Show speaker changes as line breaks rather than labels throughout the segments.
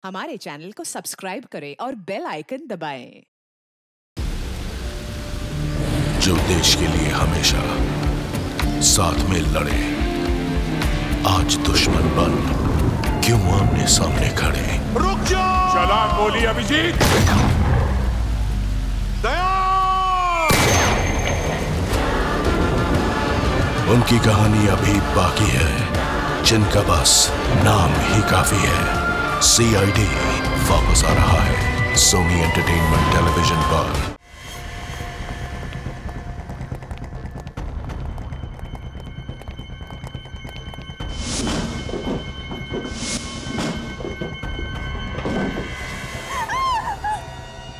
हमारे चैनल को सब्सक्राइब करें और बेल आइकन दबाएं।
जो देश के लिए हमेशा साथ में लड़े, आज दुश्मन बन क्यों आमने सामने खड़े।
रुक जाओ! चला गोली अभिजीत। दया!
उनकी कहानी अभी बाकी है, जिनका बस नाम ही काफी है। CID वापस आ रहा है सोनी एंटरटेनमेंट टेलीविजन पर।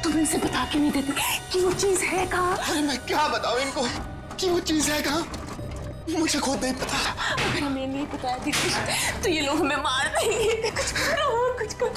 तुम इनसे बता के नहीं देते कि वो चीज है कहाँ?
अरे मैं क्या बताऊं इनको कि वो चीज है कहाँ? मुझे खुद नहीं पता।
अगर हमें नहीं पता तो ये लोग हमें मार देंगे। कुछ करो, कुछ करो।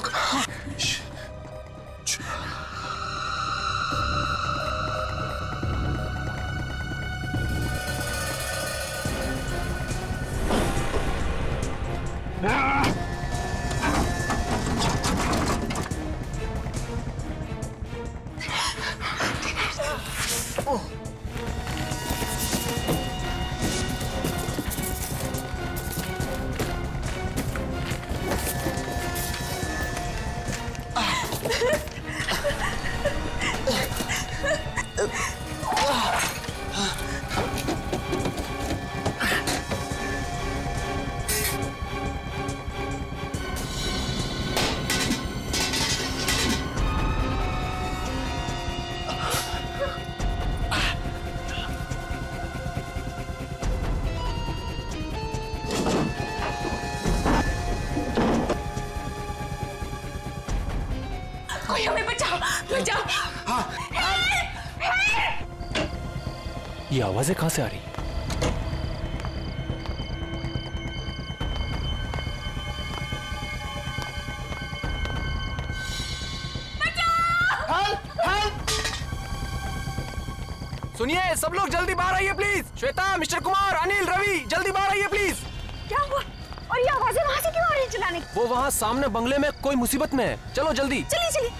कोई हमें बचाओ, बचाओ।
हाँ।
ये आवाजें कहां से आ रही? सुनिए सब लोग जल्दी बाहर आइए प्लीज। श्वेता, मिस्टर कुमार, अनिल, रवि, जल्दी बाहर आइए प्लीज।
क्या हुआ? और ये आवाजें वहां से क्यों आ रही है चिल्लाने की?
वो वहाँ सामने बंगले में कोई मुसीबत में है। चलो जल्दी।
चलिए चलिए।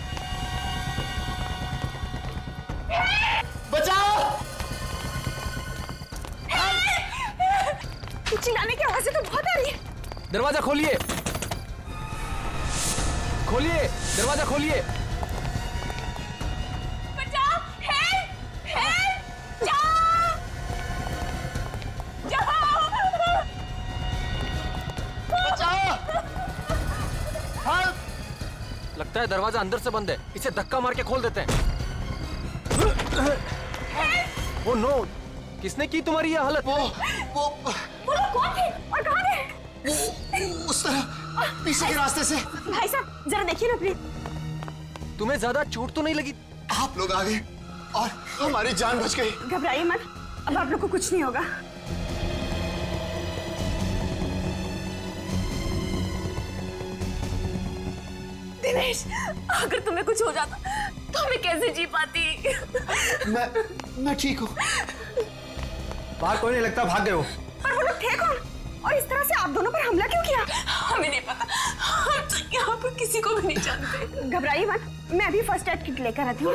बचाओ!
चिल्लाने की आवाजें तो बहुत आ रही है।
दरवाजा खोलिए, खोलिए, दरवाजा खोलिए।
बचाओ! हेल्प! हेल्प! जाओ! जाओ!
बचाओ!
लगता है दरवाजा अंदर से बंद है। इसे धक्का मार के खोल देते हैं। ओह नो, किसने की तुम्हारी ये हालत?
वो
लोग कौन थे और कहाँ थे?
उस तरह पीछे के रास्ते से।
भाई साहब जरा देखिए ना प्लीज।
तुम्हें ज्यादा चोट तो नहीं लगी?
आप लोग आ गए और हमारी जान बच गई।
घबराइए मत, अब आप लोग को कुछ नहीं होगा। दिनेश, अगर तुम्हें कुछ हो जाता तो मैं कैसे जी पाती?
मैं ठीक हूँ।
बाहर कोई नहीं लगता, भाग गए हो।
पर वो लोग थे कौन? और इस तरह से आप दोनों पर हमला क्यों किया? हमें नहीं पता, हम तो यहाँ पर किसी को भी नहीं जानते। घबराइए मत, मैं अभी फर्स्ट एड किट लेकर आती हूँ।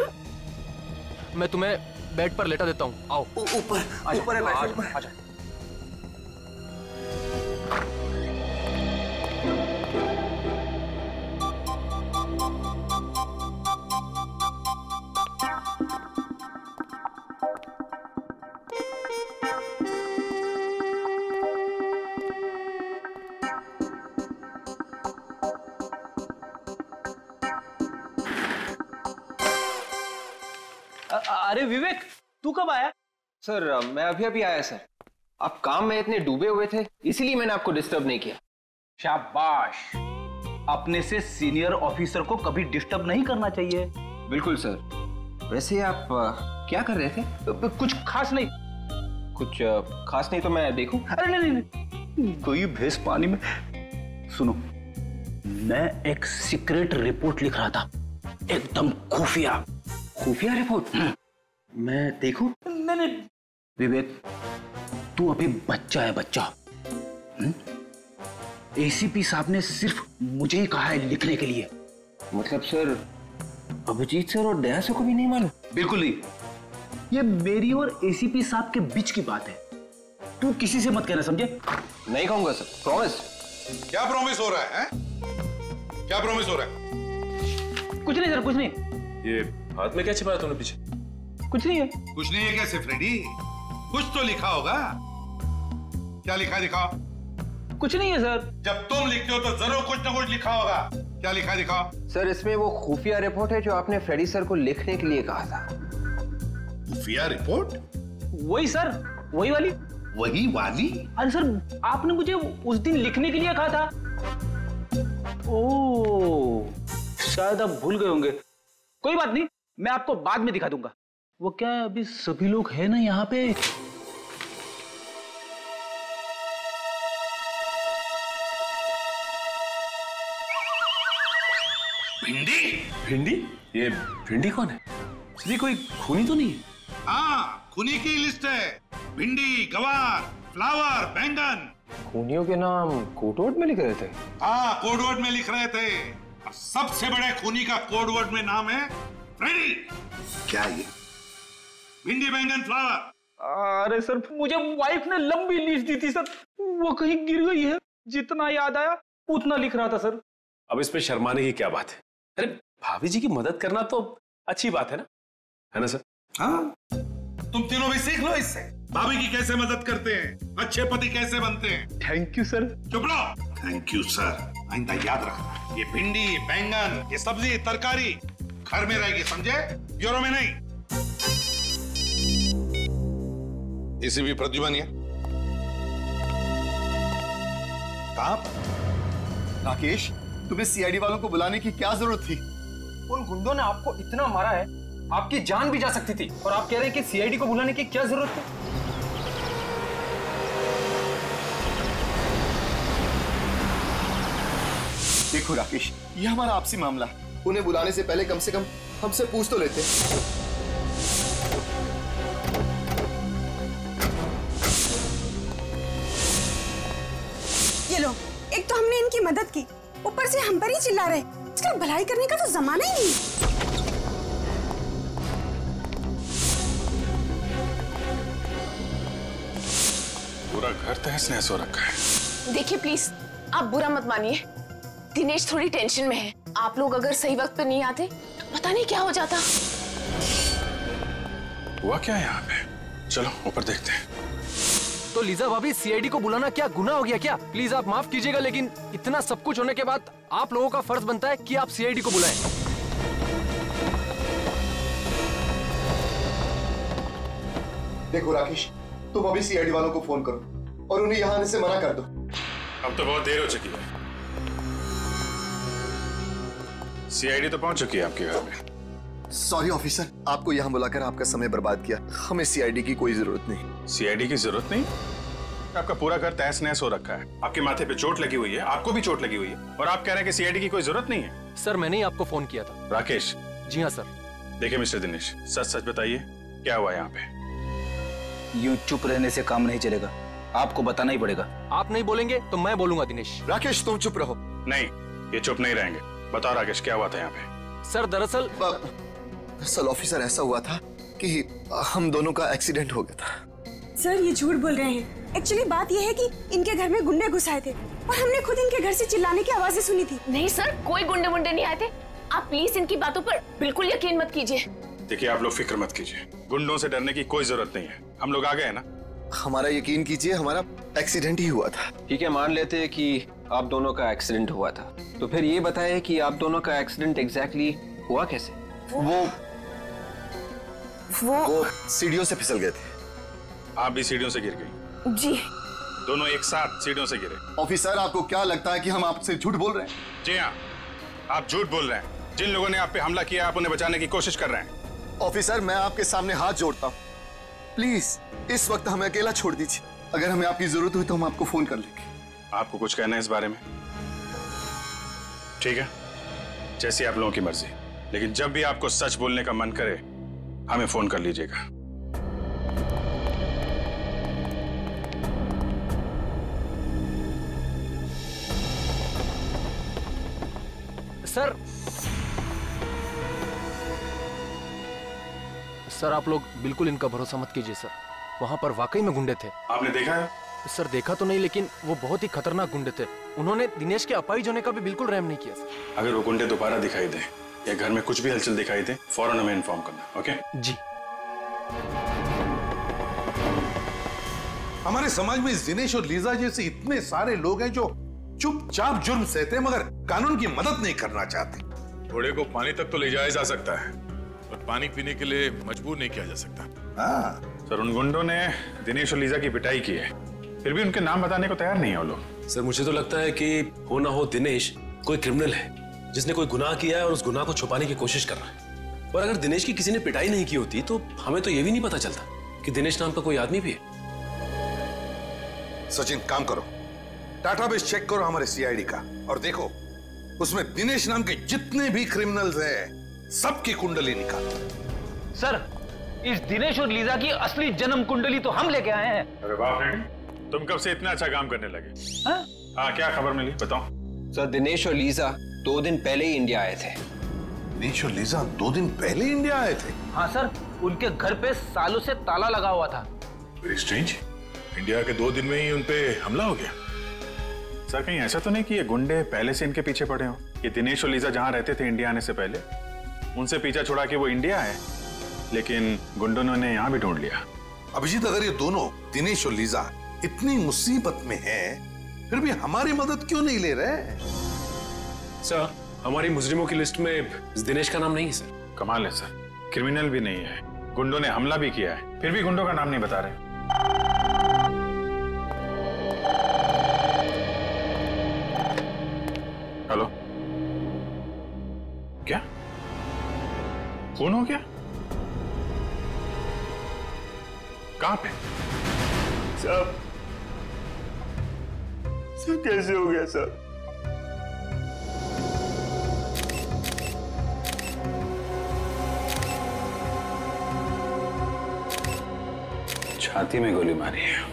मैं तुम्हें बेड पर लेटा देता हूँ, आओ।
ऊपर है बेड।
आजा।
अरे विवेक, तू कब आया?
सर मैं अभी अभी आया सर। आप काम में इतने डूबे हुए थे, इसीलिए मैंने आपको डिस्टर्ब नहीं किया।
शाबाश, अपने से सीनियर ऑफिसर को कभी डिस्टर्ब नहीं करना चाहिए।
बिल्कुल सर। वैसे आप क्या कर रहे थे?
कुछ खास नहीं।
कुछ खास नहीं तो मैं देखूं?
अरे नहीं, कोई भैंस पानी में। सुनो, मैं एक सीक्रेट रिपोर्ट लिख रहा था, एकदम खुफिया
रिपोर्ट। मैं देखूं?
नहीं।
विवेक, तू अभी बच्चा है, बच्चा।
एसीपी साहब ने सिर्फ मुझे ही कहा है लिखने के लिए,
मतलब सर अभिजीत सर और दया सर को भी नहीं मालूम?
बिल्कुल नहीं, ये मेरी और एसीपी साहब के बीच की बात है। तू किसी से मत कहना, समझे?
नहीं कहूंगा सर, प्रॉमिस।
क्या प्रॉमिस हो रहा है? क्या प्रॉमिस हो रहा है?
कुछ नहीं सर, कुछ नहीं।
ये हाथ में क्या छिपाया तूने पीछे?
कुछ नहीं है।
कुछ नहीं है कैसे फ्रेडी? कुछ तो लिखा होगा। क्या लिखा है दिखाओ।
कुछ नहीं है सर।
जब तुम लिखते हो तो जरूर कुछ ना कुछ लिखा होगा। क्या लिखा है दिखाओ।
सर इसमें वो खुफिया रिपोर्ट है जो आपने फ्रेडी सर को लिखने के लिए कहा था।
खुफिया रिपोर्ट?
वही सर, वही वाली।
वही वाली?
अरे सर, आपने मुझे उस दिन लिखने के लिए कहा था। ओह, शायद आप भूल गए होंगे। कोई बात नहीं, मैं आपको बाद में दिखा दूंगा। वो क्या है, अभी सभी लोग हैं ना यहाँ पे।
भिंडी?
भिंडी? ये भिंडी कौन है? ये कोई खूनी तो नहीं है?
हाँ, खूनी की लिस्ट है। भिंडी, गवार, फ्लावर, बैंगन।
खूनियों के नाम कोडवर्ड में लिख रहे थे?
हाँ, कोडवर्ड में लिख रहे थे। और सबसे बड़े खूनी का कोडवर्ड में नाम है फ्रेडी। क्या ये? भिंडी, बैंगन, फ्लावर।
अरे सर, मुझे वाइफ ने लंबी लिस्ट दी थी सर, वो कहीं गिर गई है। जितना याद आया उतना लिख रहा था सर।
अब इसमें शर्माने की क्या बात है? अरे भाभी जी की मदद करना तो अच्छी बात है ना सर?
हाँ, तुम तीनों भी सीख लो इससे। भाभी की कैसे मदद करते हैं, अच्छे पति कैसे बनते हैं।
Thank you sir.
चुप रहो। Thank you sir. आइंदा याद रखना, ये भिंडी, बैंगन, ये सब्जी, तरकारी घर में रहेगी, समझे? ब्यूरो में नहीं। इसी भी प्रद्युमन है।
कहाँ? राकेश, तुम्हें सीआईडी वालों को बुलाने की क्या जरूरत थी?
उन गुंडों ने आपको इतना मारा है, आपकी जान भी जा सकती थी, और आप कह रहे हैं कि सीआईडी को बुलाने की क्या जरूरत थी?
देखो राकेश, ये हमारा आपसी मामला है। उन्हें बुलाने से पहले कम से कम हमसे पूछ तो लेते।
ये लो, एक तो हमने इनकी मदद की, ऊपर से हम पर ही चिल्ला रहे। इसका भलाई करने का तो जमाना ही नहीं।
पूरा घर तहस नहस हो रखा है।
देखिए प्लीज, आप बुरा मत मानिए, दिनेश थोड़ी टेंशन में है। आप लोग अगर सही वक्त पे नहीं आते तो पता नहीं क्या हो जाता।
हुआ क्या है यहाँ पे? चलो ऊपर देखते हैं।
तो लीजा भाभी, सीआईडी को बुलाना क्या गुनाह हो गया क्या? प्लीज आप माफ कीजिएगा, लेकिन इतना सब कुछ होने के बाद आप लोगों का फर्ज बनता है कि आप सीआईडी को बुलाएं।
देखो राकेश, तुम अभी सीआईडी वालों को फोन करो और उन्हें यहाँ आने से मना कर दो।
अब तो बहुत देर हो चुकी है। सीआईडी तो पहुंच चुकी है आपके घर में।
सॉरी ऑफिसर, आपको यहाँ बुलाकर आपका समय बर्बाद किया। हमें सीआईडी की कोई जरूरत नहीं।
सीआईडी की जरूरत नहीं? आपका पूरा घर तहस नहस हो रखा है, आपके माथे पे चोट लगी हुई है, आपको भी चोट लगी हुई है, और आप कह रहे हैं कि सीआईडी की कोई जरूरत नहीं है।
सर, मैंने ही आपको फोन किया था।
राकेश?
जी हाँ सर।
देखिए मिस्टर दिनेश, सच सच बताइए, क्या हुआ यहाँ पे?
यूं चुप रहने से काम नहीं चलेगा, आपको बताना ही पड़ेगा।
आप नहीं बोलेंगे तो मैं बोलूंगा दिनेश।
राकेश, तुम चुप रहो।
नहीं, ये चुप नहीं रहेंगे। बताओ राकेश, क्या हुआ था यहाँ पे?
सर दरअसल
ऑफिसर, ऐसा हुआ था कि हम दोनों का एक्सीडेंट हो गया था।
सर, ये झूठ बोल रहे हैं। एक्चुअली बात ये है कि इनके घर में गुंडे घुस आए थे और हमने खुद इनके घर से चिल्लाने की आवाजें सुनी थी।
नहीं सर, कोई गुंडे वुंडे नहीं आए थे। आप प्लीज इनकी बातों पर बिल्कुल यकीन मत कीजिए।
देखिए, आप लोग फिक्र मत कीजिए, गुंडों से डरने की कोई जरूरत नहीं है। हम लोग आ गए ना।
हमारा यकीन कीजिए, हमारा एक्सीडेंट ही हुआ था।
ठीक है, मान लेते हैं कि आप दोनों का एक्सीडेंट हुआ था, तो फिर ये बताइए कि आप दोनों का एक्सीडेंट एग्जैक्टली हुआ कैसे?
वो सीढ़ियों से फिसल गए थे।
आप भी सीढ़ियों से गिर गई?
जी।
दोनों एक साथ सीढ़ियों से गिरे?
ऑफिसर, आपको क्या लगता है कि हम आपसे झूठ बोल रहे हैं?
जी हाँ, आप झूठ बोल रहे हैं। जिन लोगों ने आप पे हमला किया, आप उन्हें बचाने की कोशिश कर रहे हैं।
ऑफिसर, मैं आपके सामने हाथ जोड़ता हूँ, प्लीज इस वक्त हमें अकेला छोड़ दीजिए। अगर हमें आपकी जरूरत हुई तो हम आपको फोन कर लेंगे।
आपको कुछ कहना है इस बारे में? ठीक है, जैसी आप लोगों की मर्जी, लेकिन जब भी आपको सच बोलने का मन करे हमें फोन कर लीजिएगा।
सर, सर आप लोग बिल्कुल इनका भरोसा मत कीजिए सर, वहाँ पर वाकई में गुंडे थे।
आपने देखा है?
सर देखा तो नहीं, लेकिन वो बहुत ही खतरनाक गुंडे थे। उन्होंने दिनेश के अपाहिज होने का भी बिल्कुल रहम नहीं किया सर।
अगर वो गुंडे दोबारा दिखाई दे या घर में कुछ भी हलचल दिखाई दे, फौरन हमें इन्फॉर्म करना। ओके
जी।
हमारे समाज में दिनेश और लीजा जैसे इतने सारे लोग हैं जो चुपचाप जुर्म सहते हैं मगर कानून की मदद नहीं करना चाहते।
घोड़े को पानी तक तो ले जाया जा सकता है, पर पानी पीने के लिए मजबूर नहीं किया जा सकता।
हाँ
सर, उन गुंडों ने दिनेश और लीजा की पिटाई की है, फिर भी उनके नाम बताने को तैयार नहीं है वो लोग।
सर मुझे तो लगता है कि हो ना हो दिनेश कोई क्रिमिनल है जिसने कोई गुनाह किया है और उस गुनाह को छुपाने की कोशिश कर रहा है। और अगर दिनेश की किसी ने पिटाई नहीं की होती तो हमें तो ये भी नहीं पता चलता कि दिनेश नाम का कोई आदमी भी है।
सचिन काम करो, डाटाबेस चेक करो हमारे सीआईडी का और देखो उसमें दिनेश नाम के जितने भी क्रिमिनल्स हैं सबकी कुंडली निकालो।
सर, इस दिनेश और लीजा की असली जन्म कुंडली तो हम लेके आए हैं।
अरे वाह फ्रेंड, तुम कब से इतना अच्छा काम करने लगे? हाँ, क्या खबर मिली बताओ।
सर दिनेश और लीजा 2 दिन पहले ही इंडिया आए थे।
दिनेश और लीजा 2 दिन पहले इंडिया आए थे?
हाँ सर, उनके घर पे सालों से ताला लगा हुआ था।
वेरी स्ट्रेंज, इंडिया के 2 दिन में ही उनपे हमला हो गया।
सर कहीं ऐसा तो नहीं कि ये गुंडे पहले से इनके पीछे पड़े हो? ये दिनेश और लीजा जहां रहते थे इंडिया आने से पहले, उनसे पीछा छुड़ा के वो इंडिया आए, लेकिन गुंडों ने यहाँ भी ढूंढ लिया।
अभिजीत, अगर ये दोनों दिनेश और लीजा इतनी मुसीबत में हैं, फिर भी हमारी मदद क्यों नहीं ले रहे?
सर हमारी मुजरिमों की लिस्ट में दिनेश का नाम नहीं है सर।
कमाल है सर, क्रिमिनल भी नहीं है, गुंडों ने हमला भी किया है, फिर भी गुंडों का नाम नहीं बता रहे। हेलो, क्या खून हो गया? कहां पे?
सब कैसे हो गया सर?
छाती में गोली मारी है।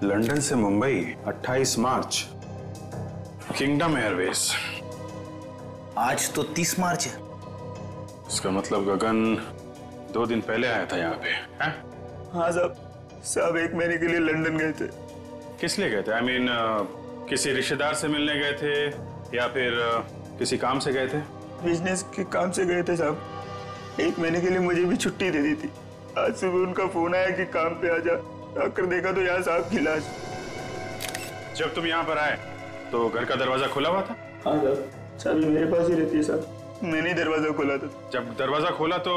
लंदन से मुंबई 28 मार्च, किंगडम एयरवेज।
आज तो 30 मार्च है।
इसका मतलब गगन 2 दिन पहले आया था यहाँ पे, हैं?
हाँ साहब 1 महीने के लिए लंदन गए थे।
किस लिए गए थे? आई मीन किसी रिश्तेदार से मिलने गए थे या फिर किसी काम से गए थे?
बिजनेस के काम से गए थे साहब। 1 महीने के लिए मुझे भी छुट्टी दे दी थी। आज सुबह उनका फोन आया कि काम पे आ जा। आकर देखा तो यहाँ साहब की लाश।
जब तुम यहाँ पर आए तो घर का दरवाजा खुला हुआ था?
हाँ साहब, चाबी मेरे पास ही रहती है साहब। मैंने दरवाजा खोला था।
जब दरवाजा खोला तो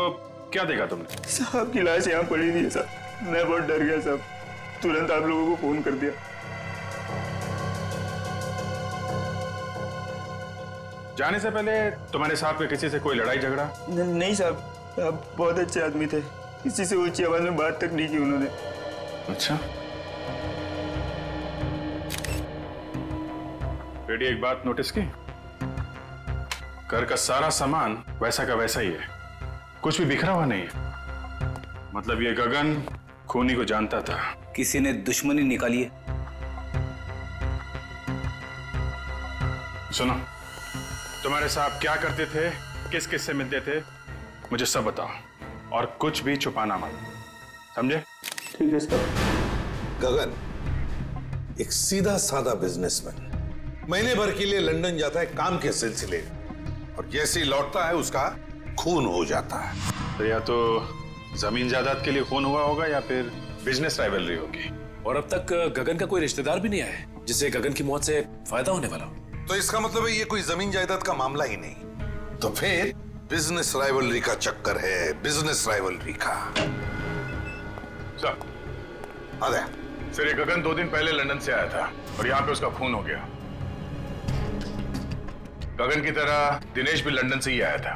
क्या देखा तुमने?
साहब की लाश यहाँ पड़ी थी साहब। मैं बहुत डर गया साहब, तुरंत आप लोगों को फोन कर दिया।
जाने से पहले तुम्हारे साथ में किसी से कोई लड़ाई झगड़ा?
नहीं साहब, आप बहुत अच्छे आदमी थे। किसी से ऊंची आवाज में बात तक नहीं की उन्होंने।
अच्छा, बेटी एक बात नोटिस की? घर का सारा सामान वैसा का वैसा ही है, कुछ भी बिखरा हुआ नहीं है। मतलब ये गगन खूनी को जानता था।
किसी ने दुश्मनी निकाली है।
सुनो, तुम्हारे साहब क्या करते थे, किस किस से मिलते थे, मुझे सब बताओ और कुछ भी छुपाना मत, समझे?
ठीक है सर।
गगन एक सीधा सादा बिजनेसमैन, महीने भर के लिए लंदन जाता है काम के सिलसिले, और जैसे ही लौटता है उसका खून हो जाता है।
तो या तो जमीन जायदाद के लिए खून हुआ होगा या फिर बिजनेस राइवलरी होगी।
और अब तक गगन का कोई रिश्तेदार भी नहीं आया है जिससे गगन की मौत से फायदा होने वाला हो।
तो इसका मतलब है ये कोई जमीन जायदाद का मामला ही नहीं, तो फिर बिजनेस राइवलरी का चक्कर है, बिजनेस राइवलरी का।
सर,
सर ये गगन 2 दिन पहले लंदन से आया था और यहाँ पे उसका खून हो गया। गगन की तरह दिनेश भी लंदन से ही आया था।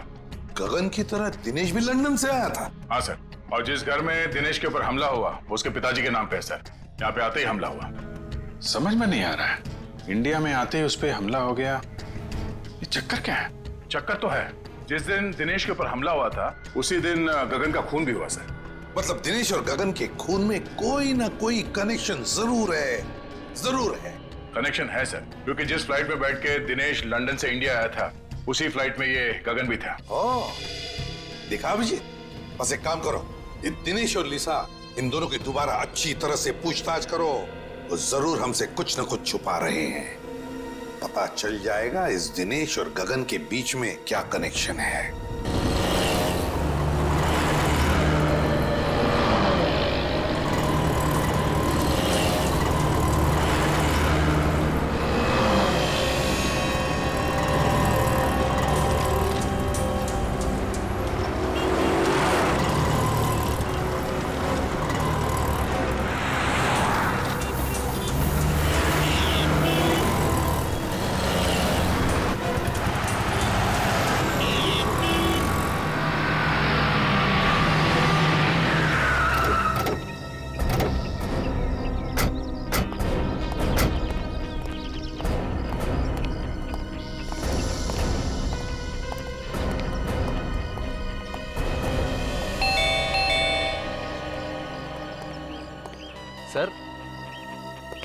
गगन की तरह दिनेश भी लंदन से आया था?
हाँ सर, और जिस घर में दिनेश के ऊपर हमला हुआ वो उसके पिताजी के नाम पे है सर। यहाँ पे आते ही हमला हुआ।
समझ में नहीं आ रहा है, इंडिया में आते ही उस पर हमला हो गया, ये चक्कर क्या है?
चक्कर तो है, जिस दिन दिनेश के ऊपर हमला हुआ था उसी दिन गगन का खून भी हुआ सर।
मतलब दिनेश और गगन के खून में कोई ना कोई कनेक्शन जरूर है, जरूर है।
कनेक्शन है सर, क्योंकि जिस फ्लाइट में बैठ के दिनेश लंदन से इंडिया आया था उसी फ्लाइट में ये गगन भी था।
देखा अभिजीत, बस एक काम करो, ये दिनेश और लिसा इन दोनों की दोबारा अच्छी तरह से पूछताछ करो। वो जरूर हमसे कुछ न कुछ छुपा रहे हैं। पता चल जाएगा इस दिनेश और गगन के बीच में क्या कनेक्शन है।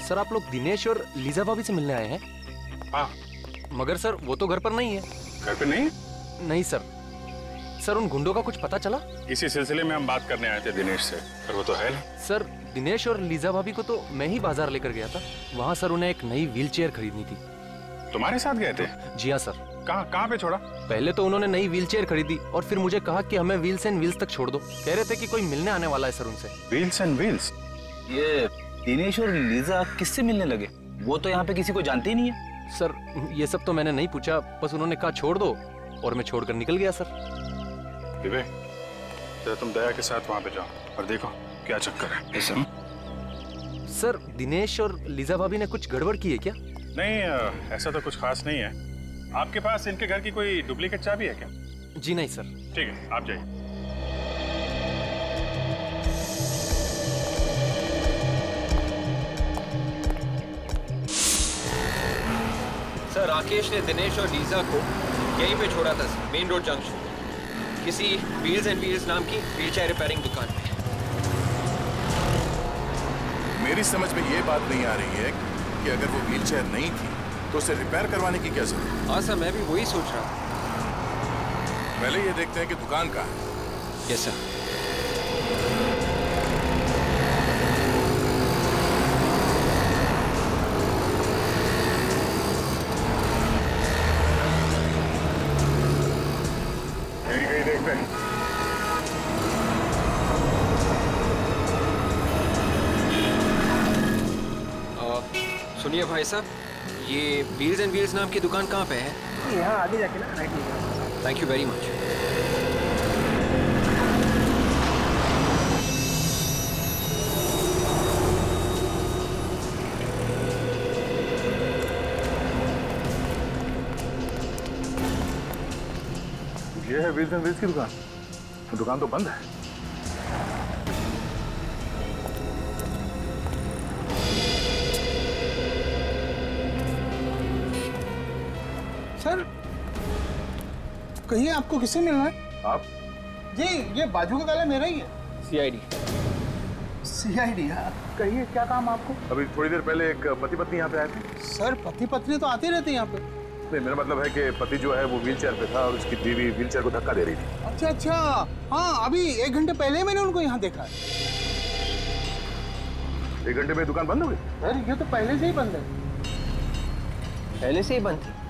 सर आप लोग दिनेश और लीजा भाभी से मिलने आए हैं?
हाँ।
मगर सर वो तो घर पर नहीं है।
घर पे नहीं?
नहीं सर। सर उन गुंडों का कुछ पता चला?
इसी सिलसिले में हम बात करने आए थे दिनेश से, पर वो तो है नहीं।
सर दिनेश और लीजा भाभी को तो मैं ही बाजार लेकर गया था। वहाँ सर उन्हें एक नई व्हीलचेयर खरीदनी थी।
तुम्हारे साथ गए थे?
जी हाँ सर।
कहाँ पे छोड़ा?
पहले तो उन्होंने नई व्हीलचेयर खरीदी और फिर मुझे कहा कि हमें व्हील्स एंड व्हील्स तक छोड़ दो। कह रहे थे कि कोई मिलने आने वाला है सर उनसे।
Wheels and wheels?
ये दिनेश और लीजा किससे मिलने लगे? वो तो यहाँ पे किसी को जानते ही नहीं है।
सर ये सब तो मैंने नहीं पूछा, बस उन्होंने कहा छोड़ दो और मैं छोड़कर निकल गया सर।
विवेक, तो तुम दया के साथ वहाँ पे जाओ और देखो क्या चक्कर है।
सर दिनेश और लीजा भाभी ने कुछ गड़बड़ की है क्या?
नहीं, ऐसा तो कुछ खास नहीं है। आपके पास इनके घर की कोई डुप्लीकेट चाबी है क्या?
जी नहीं सर।
ठीक है, आप जाइए।
सर राकेश ने दिनेश और लीजा को यहीं पे छोड़ा था, मेन रोड जंक्शन, किसी व्हील्स एंड व्हील्स नाम की व्हीलचेयर रिपेयरिंग दुकान पे।
मेरी समझ में ये बात नहीं आ रही है कि अगर वो व्हीलचेयर नहीं थी तो उसे रिपेयर करवाने की क्या जरूरत?
हाँ सर, मैं भी वही सोच रहा हूँ।
पहले ये देखते हैं कि दुकान कहाँ है।
Yes sir. सुनिए भाई साहब, ये व्हील्स एंड व्हील्स नाम की दुकान कहाँ पे है?
यहाँ आगे जाके ना राइट लीजिए।
Thank you very much.
ये है व्हील्स एंड व्हील्स की दुकान। दुकान तो बंद है।
सर कहिए, आपको किससे मिलना है?
आप?
जी ये बाजू का काला मेरा ही है।
सीआईडी।
सीआईडी? कहिए क्या काम आपको?
अभी थोड़ी देर पहले एक पति पत्नी यहाँ पे आए थे।
सर पति पत्नी तो आते रहते हैं यहाँ पे।
नहीं, मेरा मतलब है कि पति जो है वो व्हीलचेयर पे था और उसकी बीवी व्हीलचेयर को धक्का दे रही थी।
अच्छा अच्छा, हाँ अभी 1 घंटे पहले मैंने उनको यहाँ देखा है।
1 घंटे में दुकान बंद हो गई?
सर ये तो पहले से ही बंद है।
पहले से ही बंद थी?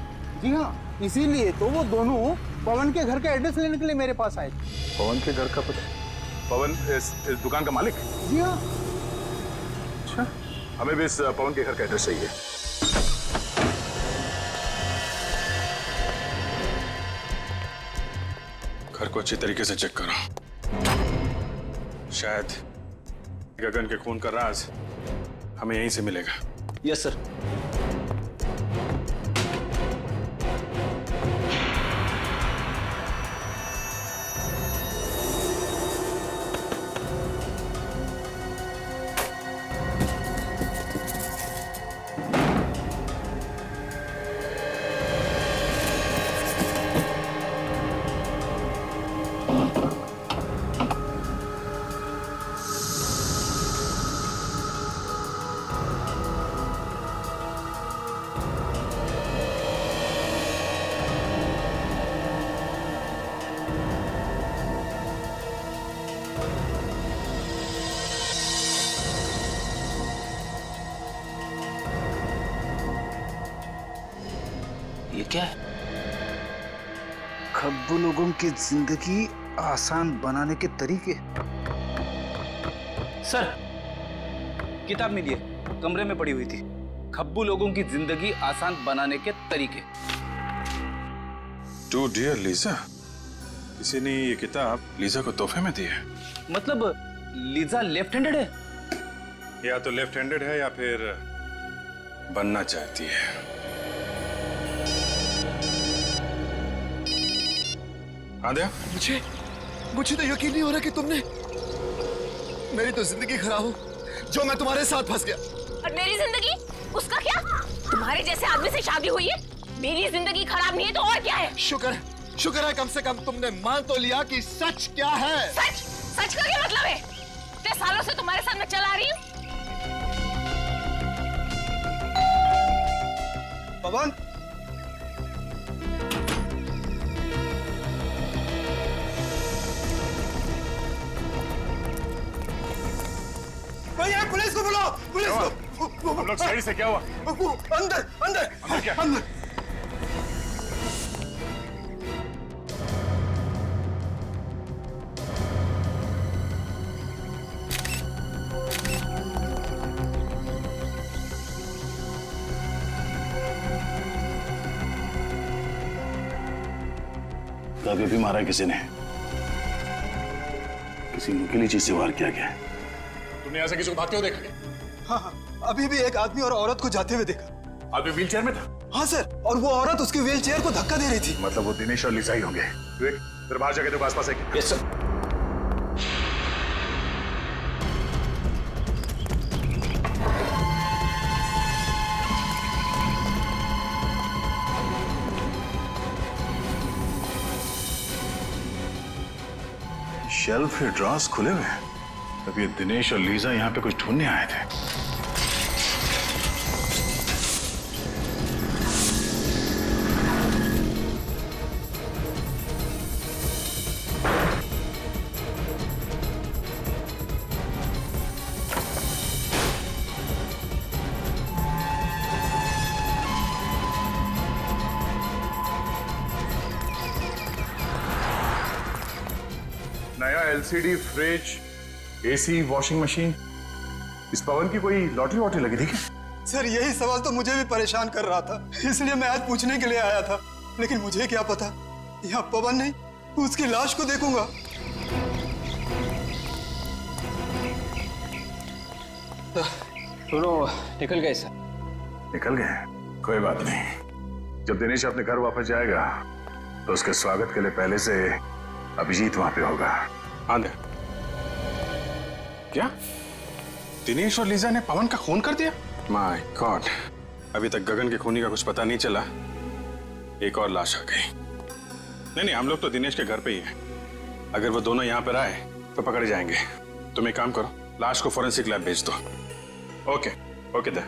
जी हाँ, इसीलिए तो वो दोनों पवन के घर का एड्रेस लेने के लिए मेरे पास आए थे।
पवन के घर का पता? पवन इस दुकान का मालिक?
जी हाँ।
अच्छा, हमें भी इस पवन के घर का एड्रेस चाहिए। घर को अच्छी तरीके से चेक करो। शायद गगन के खून का राज हमें यहीं से मिलेगा।
Yes sir. क्या है?
खब्बू लोगों की जिंदगी आसान बनाने के तरीके।
सर, किताब मिली है, कमरे में पड़ी हुई थी। खब्बू लोगों की जिंदगी आसान बनाने के तरीके।
टू डियर लीजा, किसी ने ये किताब लीजा को तोहफे में दी है।
मतलब लीजा लेफ्ट हैंडेड है?
या तो लेफ्ट हैंडेड है या फिर बनना चाहती है। आद्या,
मुझे तो यकीन नहीं हो रहा कि तुमने, मेरी तो जिंदगी खराब हो जो मैं तुम्हारे साथ फंस गया।
और मेरी जिंदगी, उसका क्या? तुम्हारे जैसे आदमी से शादी हुई है, मेरी जिंदगी खराब नहीं है तो और क्या है?
शुक्र है कम से कम तुमने मान तो लिया कि सच क्या है।
सच का क्या मतलब है? इतने सालों से तुम्हारे साथ मैं चला रही हूँ।
पवन, भैया पुलिस को बुलाओ, पुलिस को।
हम लोग साइड से, क्या हुआ?
अंदर अंदर
क्या?
अंदर।
आगे भी मारा किसी ने, किसी नुकीली चीज से वार किया गया।
तुमने यहाँ से किसी को भागते हुए देखा?
हाँ, अभी भी एक आदमी और औरत को जाते हुए देखा।
आदमी व्हील चेयर में था?
हाँ सर, और वो औरत उसकी व्हील चेयर को धक्का दे रही थी।
मतलब वो दिनेश और लीजा ही होंगे। फिर बाहर जाके देखो आसपास है क्या?
Yes sir.
शेल्फ के ड्रॉर्स खुले हुए हैं। तब ये दिनेश और लीजा यहाँ पे कुछ ढूंढने आए थे। नया LCD fridge, AC, washing machine. इस पवन की कोई लॉटरी वॉटरी लगी थी क्या?
सर यही सवाल तो मुझे भी परेशान कर रहा था, इसलिए मैं आज पूछने के लिए आया था। लेकिन मुझे क्या पता, यहाँ पवन नहीं, उसकी लाश को देखूंगा।
दोनों निकल गए सर।
निकल गए? कोई बात नहीं। जब दिनेश अपने घर वापस जाएगा तो उसके स्वागत के लिए पहले से अभिजीत वहां पे होगा। आंधे। क्या दिनेश और लीजा ने पवन का खून कर दिया? माय गॉड, अभी तक गगन के खूनी का कुछ पता नहीं चला। एक और लाश आ गई। नहीं, हम लोग तो दिनेश के घर पे ही हैं। अगर वो दोनों यहाँ पर आए तो पकड़े जाएंगे। तुम एक काम करो, लाश को फॉरेंसिक लैब भेज दो। ओके ओके दे।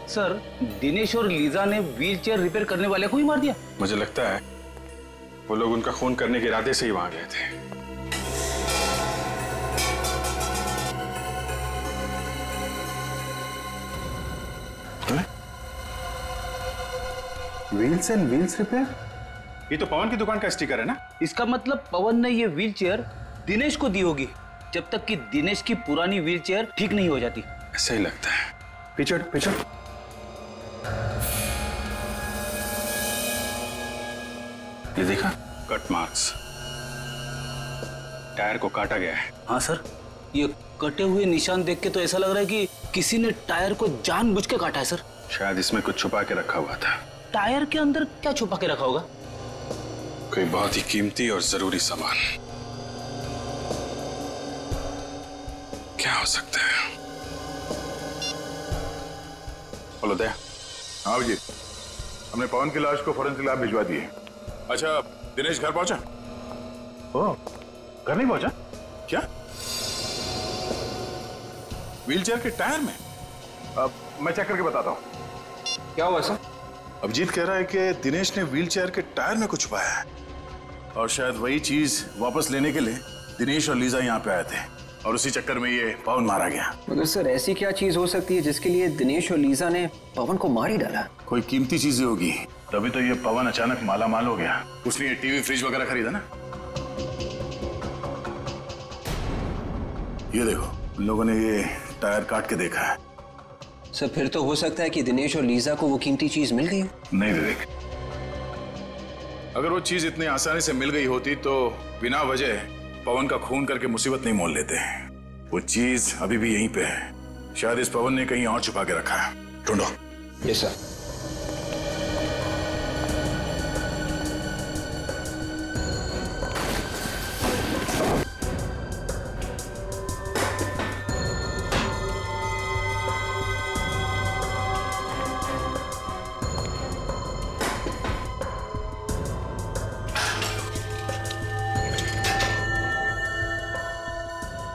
सर, दिनेश और लीजा ने व्हीलचेयर रिपेयर करने वाले को ही मार दिया?
मुझे लगता है वो लोग उनका खून करने के इरादे से ही वहां गए थे। Wheels and wheels repair? ये तो पवन की दुकान का स्टिकर है ना?
इसका मतलब पवन ने ये व्हीलचेयर दिनेश को दी होगी, जब तक कि दिनेश की पुरानी व्हीलचेयर ठीक नहीं हो जाती।
ऐसा ही लगता है। पीछे पीछे। ये देखा, कट मार्क्स। टायर को काटा गया है।
हाँ सर, ये कटे हुए निशान देख के तो ऐसा लग रहा है कि किसी ने टायर को जानबूझ के काटा है सर।
शायद इसमें कुछ छुपा के रखा हुआ था।
टायर के अंदर क्या छुपा के रखा होगा?
कोई बहुत ही कीमती और जरूरी सामान। क्या हो सकता है? बोलो दया। हाँ जी, हमने पवन की लाश को फॉरेंसिक लैब भिजवा दी है। अच्छा, दिनेश घर पहुंचा? ओह, घर नहीं पहुंचा? क्या? व्हीलचेयर के टायर में? अब मैं चेक करके बताता हूं।
क्या हुआ सर?
अभिजीत कह रहा है कि दिनेश ने व्हीलचेयर के टायर में कुछ छुपाया है और शायद वही चीज वापस लेने के लिए दिनेश और लीजा यहाँ पे आए थे
और उसी चक्कर में ये पवन मारा गया।
मगर सर ऐसी क्या चीज हो सकती है जिसके लिए दिनेश और लीजा ने पवन को मार ही डाला?
कोई कीमती चीजें होगी, तभी तो ये पवन अचानक माला माल हो गया। उसने ये टीवी फ्रिज वगैरह खरीदा ना। ये देखो, उन लोगों ने ये टायर काट के देखा है।
सर फिर तो हो सकता है कि दिनेश और लीजा को वो कीमती चीज मिल गई हो।
नहीं विवेक, अगर वो चीज इतनी आसानी से मिल गई होती तो बिना वजह पवन का खून करके मुसीबत नहीं मोल लेते। वो चीज अभी भी यहीं पे है। शायद इस पवन ने कहीं और छुपा के रखा है। ढूंढो।
Yes sir.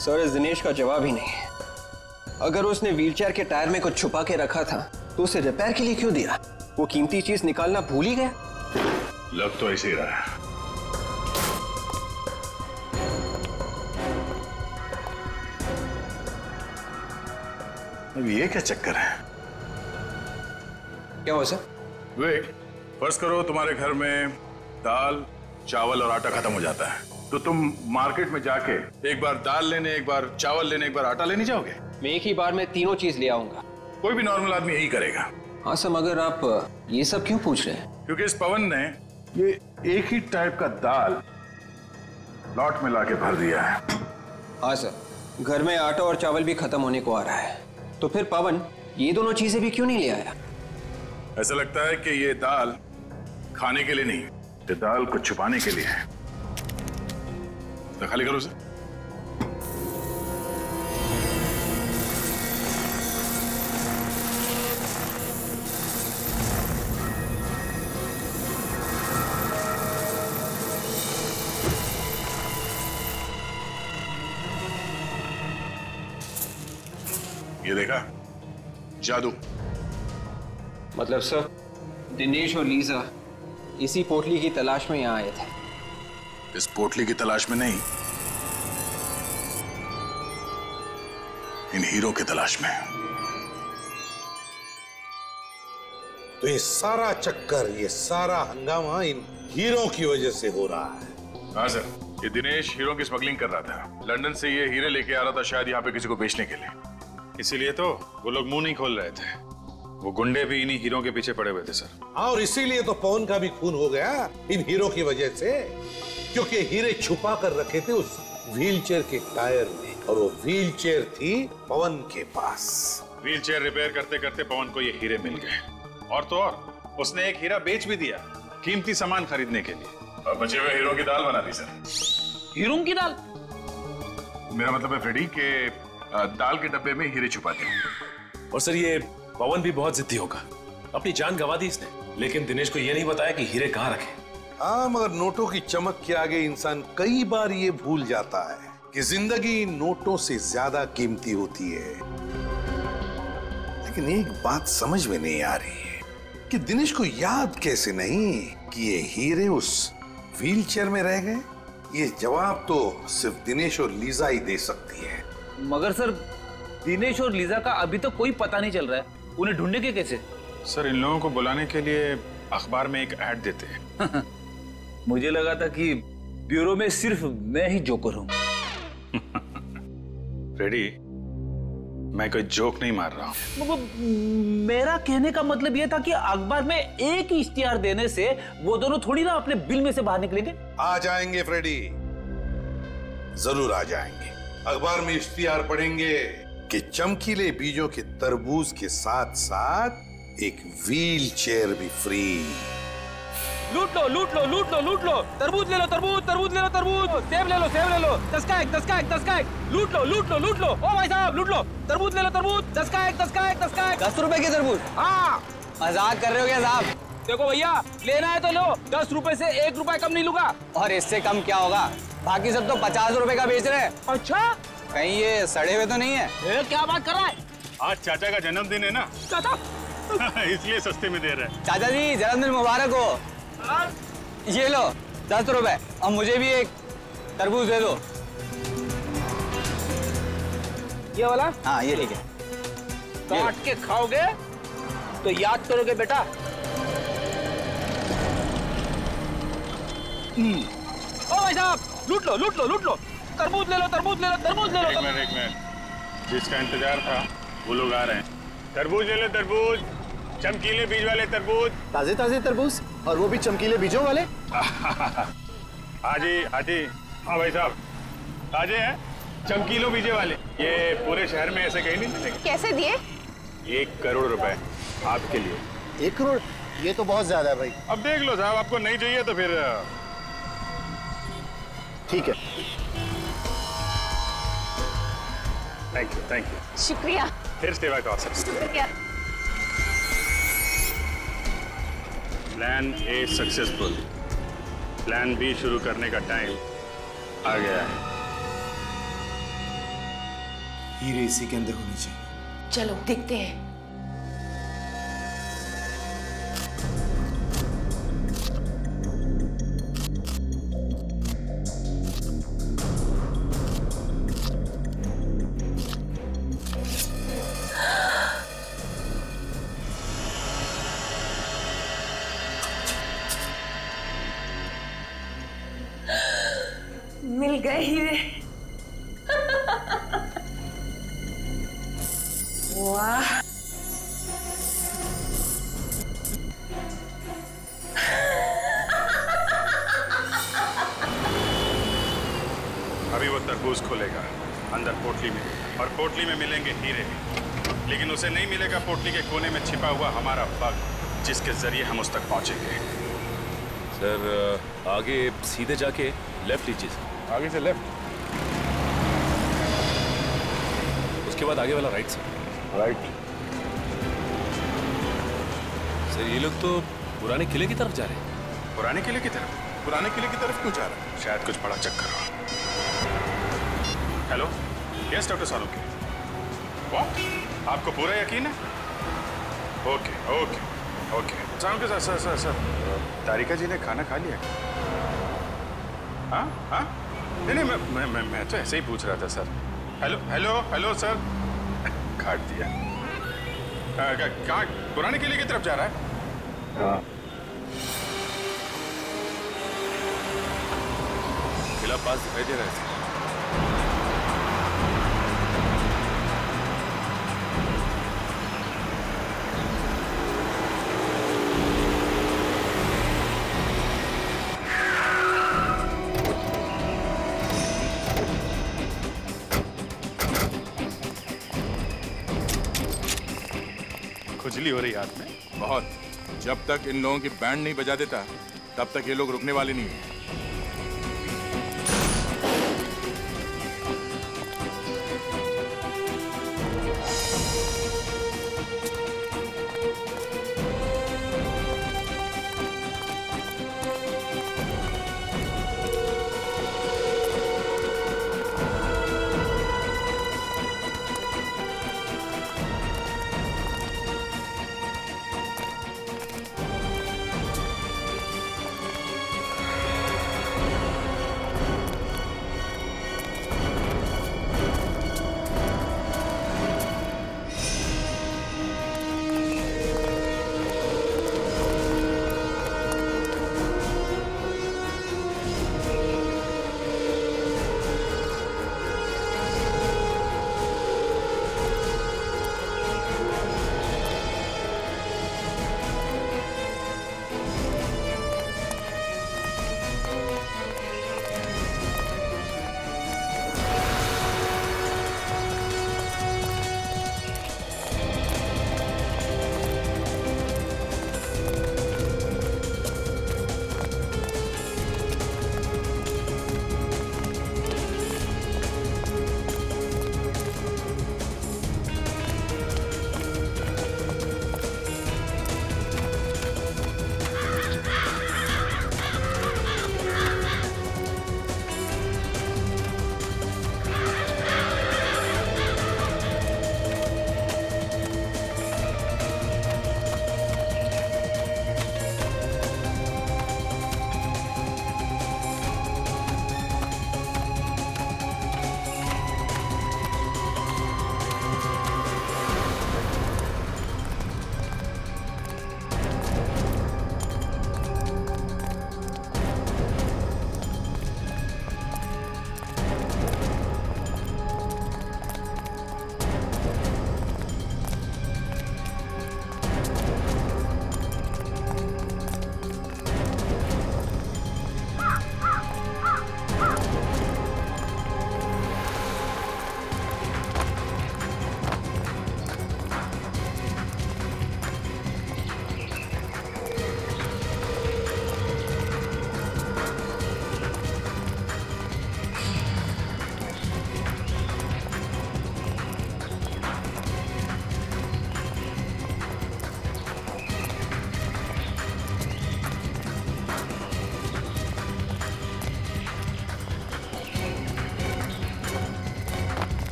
सर इस दिनेश का जवाब ही नहीं है। अगर उसने व्हीलचेयर के टायर में कुछ छुपा के रखा था तो उसे रिपेयर के लिए क्यों दिया? वो कीमती चीज निकालना भूल ही गया।
लग तो ऐसे ही रहा है। अब ये क्या चक्कर है?
क्या हुआ सर?
विवेक, फर्ज करो तुम्हारे घर में दाल, चावल और आटा खत्म हो जाता है, तो तुम मार्केट में जाके एक बार दाल लेने, एक बार चावल लेने, एक बार आटा लेने जाओगे?
मैं एक ही बार में तीनों चीज ले आऊंगा।
कोई भी नॉर्मल आदमी यही करेगा।
हाँ सर, मगर आप ये सब क्यों पूछ रहे हैं?
क्योंकि इस पवन ने ये एक ही टाइप का दाल लॉट में लाके भर दिया है।
हाँ सर, घर में आटा और चावल भी खत्म होने को आ रहा है, तो फिर पवन ये दोनों चीजें भी क्यों नहीं ले आया?
ऐसा लगता है कि ये दाल खाने के लिए नहीं, ये दाल को छुपाने के लिए है। तो खाली करो उसे। ये देखा? जादू।
मतलब सर दिनेश और लीजा इसी पोटली की तलाश में यहाँ आए थे?
इस पोटली की तलाश में नहीं, इन हीरो की तलाश में।
तो ये सारा चक्कर, ये सारा हंगामा इन हीरो की वजह से हो रहा है।
हाँ सर, ये दिनेश हीरो की स्मगलिंग कर रहा था। लंदन से ये हीरे लेके आ रहा था, शायद यहाँ पे किसी को बेचने के लिए। इसीलिए तो वो लोग मुंह नहीं खोल रहे थे। वो गुंडे भी इन्हीं हीरो के पीछे पड़े हुए थे सर।
और इसीलिए तो पवन का भी खून हो गया इन हीरो की वजह से, क्योंकि हीरे छुपा कर रखे थे उस व्हीलचेयर के टायर में, और वो व्हीलचेयर थी पवन के पास।
व्हीलचेयर रिपेयर करते करते पवन को ये हीरे मिल गए, और तो और उसने एक हीरा बेच भी दिया कीमती सामान खरीदने के लिए, और बचे हुए हीरो की दाल बना दी सर।
हीरो की दाल?
मेरा मतलब है फ्रेडी के दाल के डब्बे में हीरे छुपा दिए।
और सर ये पवन भी बहुत जिद्दी होगा, अपनी जान गंवा दी इसने, लेकिन दिनेश को ये नहीं बताया कि हीरे कहाँ रखे।
हाँ, मगर नोटों की चमक के आगे इंसान कई बार ये भूल जाता है कि जिंदगी नोटों से ज्यादा कीमती होती है। लेकिन एक बात समझ में नहीं आ रही है कि दिनेश को याद कैसे नहीं कि ये हीरे उस व्हीलचेयर में रह गए। ये जवाब तो सिर्फ दिनेश और लीजा ही दे सकती है।
मगर सर दिनेश और लीजा का अभी तक कोई पता नहीं चल रहा है, उन्हें ढूंढेंगे कैसे?
सर इन लोगों को बुलाने के लिए अखबार में एक ऐड देते हैं।
मुझे लगा था कि ब्यूरो में सिर्फ मैं ही जोकर हूं।
फ्रेडी, मैं कोई जोक नहीं मार रहा हूं।
मेरा कहने का मतलब यह था कि अखबार में एक ही इश्तिहार देने से वो दोनों थोड़ी ना अपने बिल में से बाहर निकलेंगे।
आ जाएंगे फ्रेडी, जरूर आ जाएंगे। अखबार में इश्तिहार पढ़ेंगे कि चमकीले बीजों के तरबूज के साथ साथ एक व्हील चेयर भी फ्री।
लूट लो लूट लो लूट लो लूट लो, तरबूज ले लो तरबूज, तरबूज ले लो तरबूज, सेब ले लो सेब ले लो, 10 का एक 10 का एक 10 का एक, लूट लो लूट लो लूट लो। ओ भाई साहब लूट लो, तरबूज ले लो तरबूज, 10 का एक 10 का एक 10 का एक।
10 रुपए के तरबूज?
हाँ।
मजाक कर रहे हो क्या साहब?
देखो भैया, लेना है तो लो, 10 रुपए से 1 रुपया कम नहीं लूंगा।
और इससे कम क्या होगा? बाकी सब तो 50 रुपए का बेच रहे हैं।
अच्छा,
कहीं ये सड़े हुए तो नहीं है?
क्या बात कर रहा है?
आज चाचा का जन्मदिन है ना,
चाचा
इसलिए सस्ते में दे रहे हैं।
चाचा जी जन्मदिन मुबारक हो। ये लो 10 रुपए, और मुझे भी एक तरबूज दे दो।
ये वाला?
हाँ ये ठीक है।
काट के खाओगे तो याद करोगे बेटा। ओ भाई साहब, लूट लो लूट लो लूट लो, तरबूज ले लो तरबूज ले लो तरबूज ले लो।
एक मिनट जिसका इंतजार था वो लोग आ रहे हैं। तरबूज ले लो तरबूज, चमकीले बीज वाले तरबूज।
ताजे ताजे तरबूज और वो भी चमकीले बीजों वाले।
हाजी हाजी, हाँ भाई साहब ताजे हैं, चमकीलों बीजे वाले। ये पूरे शहर में ऐसे कहीं नहीं मिलेंगे।
कैसे दिए?
1 करोड़ रुपए आपके लिए।
1 करोड़? ये तो बहुत ज्यादा है भाई।
अब देख लो साहब, आपको नहीं चाहिए तो फिर
ठीक है।
Thank you.
शुक्रिया।
फिर सेवा का अवसर।
शुक्रिया।
Plan A successful, plan B शुरू करने का टाइम आ गया है।
हीरे इसी के अंदर होनी चाहिए।
चलो देखते हैं।
मिल गए हीरे। वाह,
अभी वो तरबूज खोलेगा अंदर पोटली में, और पोटली में मिलेंगे हीरे, लेकिन उसे नहीं मिलेगा पोटली के कोने में छिपा हुआ हमारा बग, जिसके जरिए हम उस तक पहुंचेंगे।
सर आगे सीधे जाके लेफ्ट लीजिए।
आगे से लेफ्ट,
उसके बाद आगे वाला राइट से।
राइट।
सर ये लोग तो पुराने किले की तरफ जा रहे हैं।
पुराने किले की तरफ? पुराने किले की तरफ क्यों जा रहा है? शायद कुछ बड़ा चक्कर हो। Hello, yes doctor Salunke. What? आपको पूरा यकीन है? Okay okay okay. Salunke sir sir sir, Tarika ji ने खाना खा लिया? हाँ हाँ, नहीं मैं तो ऐसे ही पूछ रहा था sir. Hello hello hello sir. काट दिया। कहाँ? पुराने किले की तरफ जा रहा है? हाँ।
किला पास दिखाई दे रहा है।
खुजली हो रही हाथ में
बहुत। जब तक इन लोगों की बैंड नहीं बजा देता तब तक ये लोग रुकने वाले नहीं हैं।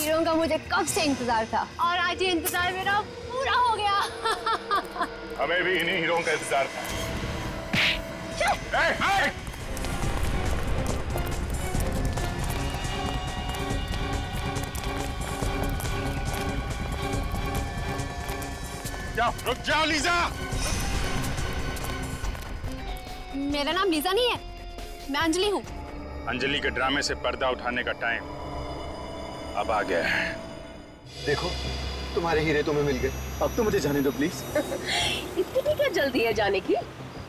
हीरो का मुझे कब से इंतजार था और आज ये इंतजार मेरा पूरा हो गया।
हमें भी इन्हीं हीरों का इंतजार था। रुक जाओ लीजा।
मेरा नाम लीजा नहीं है, मैं अंजलि हूँ।
अंजलि के ड्रामे से पर्दा उठाने का टाइम अब आ गया है।
देखो तुम्हारे हीरे तुम्हें मिल गए, अब तो मुझे जाने दो प्लीज।
इतनी क्या जल्दी है जाने की?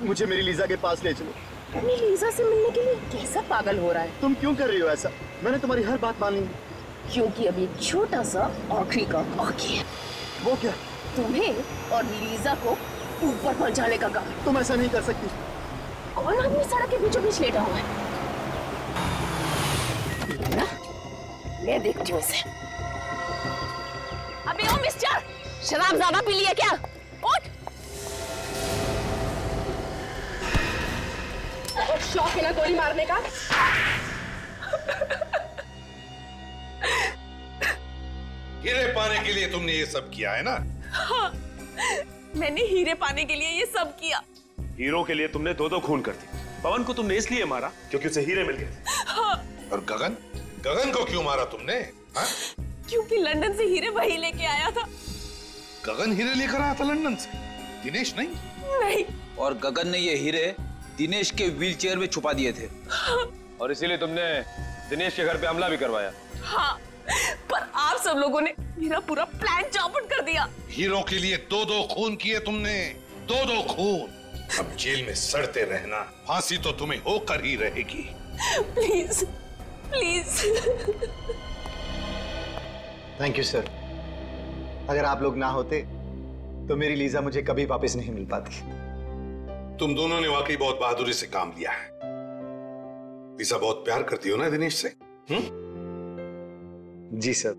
मुझे मेरी लीजा के पास ले चलो।
अपनी लीजा से मिलने के लिए कैसा पागल हो रहा है?
तुम क्यों कर रही हो ऐसा? मैंने तुम्हारी हर बात मान ली।
क्योंकि अभी छोटा सा आखिरी का बाकी है।
वो क्या?
तुम्हें और लीजा को ऊपर पहुंचाने का काम।
तुम ऐसा नहीं कर सकती।
कौन आदमी सड़क के बीचों बीच लेटा हुआ है? मैं देखती हूँ इसे। अबे ओ मिस्टर, शराब ज्यादा पी लिया क्या? उठ। शौक है ना गोली मारने का?
हीरे पाने के लिए तुमने ये सब किया है ना?
हाँ, मैंने हीरे पाने के लिए ये सब किया।
हीरो के लिए तुमने दो खून कर दी। पवन को तुमने इसलिए मारा क्योंकि उसे हीरे मिल गए।
हाँ।
और गगन को क्यों मारा तुमने? हाँ?
क्योंकि लंदन से हीरे वही लेके आया था।
गगन हीरे लेकर आया था लंदन से, दिनेश नहीं?
नहीं।
और गगन ने ये हीरे दिनेश के व्हीलचेयर में छुपा दिए थे।
हाँ।
और इसीलिए तुमने दिनेश के घर पे हमला भी करवाया।
हाँ, पर आप सब लोगों ने मेरा पूरा प्लान चौपट कर दिया।
हीरो के लिए दो खून किए तुमने, दो खून। अब जेल में सड़ते रहना, फांसी तो तुम्हें होकर ही रहेगी।
Please please.
Thank you sir. अगर आप लोग ना होते तो मेरी लीजा मुझे कभी वापस नहीं मिल पाती।
तुम दोनों ने वाकई बहुत बहादुरी से काम लिया है। लीजा बहुत प्यार करती हो ना दिनेश से?
जी सर,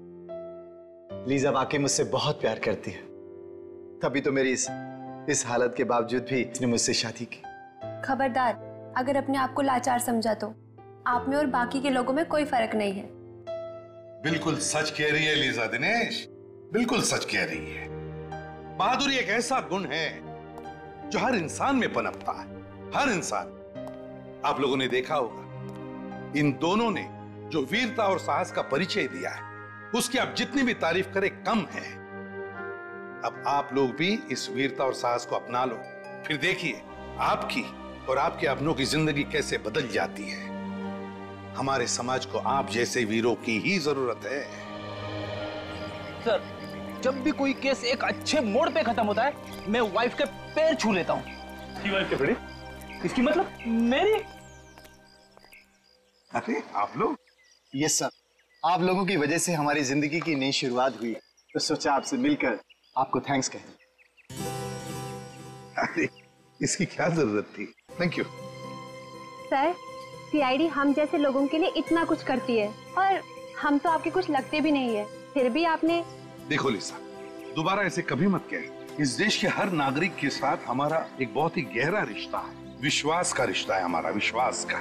लीजा वाकई मुझसे बहुत प्यार करती है, तभी तो मेरी इस हालत के बावजूद भी इसने मुझसे शादी की।
खबरदार, अगर अपने आप को लाचार समझा तो आप में और बाकी के लोगों में कोई फर्क नहीं है।
बिल्कुल सच कह रही है लीजा दिनेश, बिल्कुल सच कह रही है। बहादुरी एक ऐसा गुण है जो हर इंसान में पनपता है, हर इंसान। आप लोगों ने देखा होगा, इन दोनों ने जो वीरता और साहस का परिचय दिया है, उसकी आप जितनी भी तारीफ करें कम है। अब आप लोग भी इस वीरता और साहस को अपना लो, फिर देखिए आपकी और आपके अपनों की जिंदगी कैसे बदल जाती है। हमारे समाज को आप जैसे वीरों की ही जरूरत है।
सर, जब भी कोई केस एक अच्छे मोड़ पे खत्म होता है, मैं वाइफ के पैर छू लेता हूँ।
वाइफ के पैर?
इसकी मतलब मेरी?
अरे आप लोग?
यस सर, आप लोगों की वजह से हमारी जिंदगी की नई शुरुआत हुई, तो सोचा आपसे मिलकर आपको थैंक्स कहें।
अरे इसकी क्या जरूरत थी? थैंक यू
सर, सीआईडी हम जैसे लोगों के लिए इतना कुछ करती है और हम तो आपके कुछ लगते भी नहीं है, फिर भी आपने।
देखो लिसा, दोबारा ऐसे कभी मत कहें। इस देश के हर नागरिक के साथ हमारा एक बहुत ही गहरा रिश्ता है, विश्वास का रिश्ता है हमारा, विश्वास का।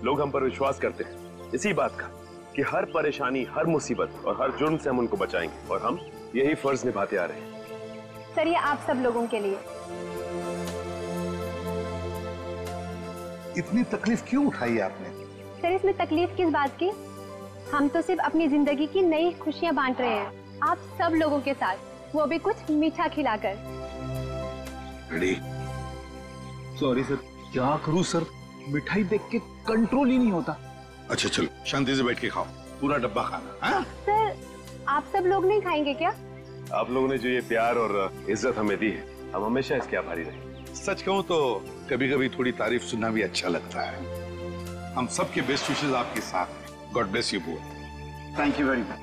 लोग हम पर विश्वास करते हैं इसी बात का कि हर परेशानी, हर मुसीबत और हर जुर्म से हम उनको बचाएंगे, और हम यही फर्ज निभाते आ रहे हैं।
सर, ये आप सब लोगों के लिए।
इतनी तकलीफ क्यों उठाई आपने?
सर, इसमें तकलीफ किस बात की? हम तो सिर्फ अपनी जिंदगी की नई खुशियां बांट रहे हैं, आप सब लोगों के साथ, वो भी कुछ मीठा खिलाकर।
सॉरी सर, क्या करूं सर, मिठाई देख के कंट्रोल ही नहीं होता।
अच्छा चलो, शांति से बैठ के खाओ, पूरा डब्बा खाना। हाँ?
सर, आप सब लोग नहीं खाएंगे क्या?
आप लोगों ने जो ये प्यार और इज्जत हमें दी है, हम हमेशा इसके आभारी रहेंगे।
सच कहूं तो कभी कभी थोड़ी तारीफ सुनना भी अच्छा लगता है। हम सबके बेस्ट विशेस आपके साथ हैं। God bless you both.
Thank you very much.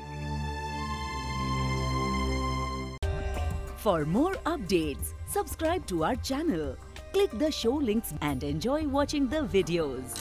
For more updates, subscribe to our channel, click the show links and enjoy watching the videos.